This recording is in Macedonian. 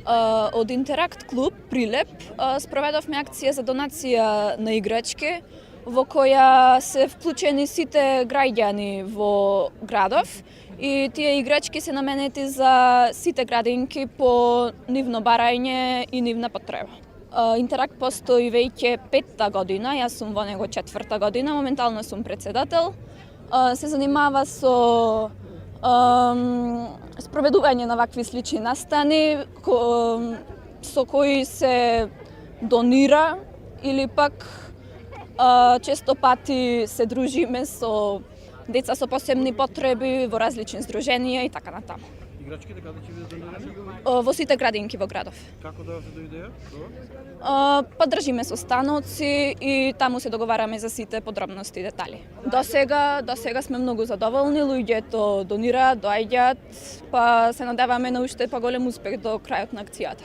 Од Интеракт клуб Прилеп спроведовме акција за донација на играчки, во која се вклучени сите граѓани во градов и тие играчки се наменети за сите градинки по нивно барање и нивна потреба. Интеракт постои веќе 5-та година, јас сум во него 4-та година, моментално сум председател. Се занимава со спроведување на вакви слични настани со кои се донира или пак често пати се дружиме со деца со посебни потреби во различни здруженија и така натаму. Играчките каде ќе бидат донирани? Во сите градинки во градов. Како доаѓате до идеја? Поддржиме состаноци и таму се договараме за сите подробности и детали. До сега сме многу задоволни, луѓето донираат, доаѓаат, па се надеваме на уште поголем успех до крајот на акцијата.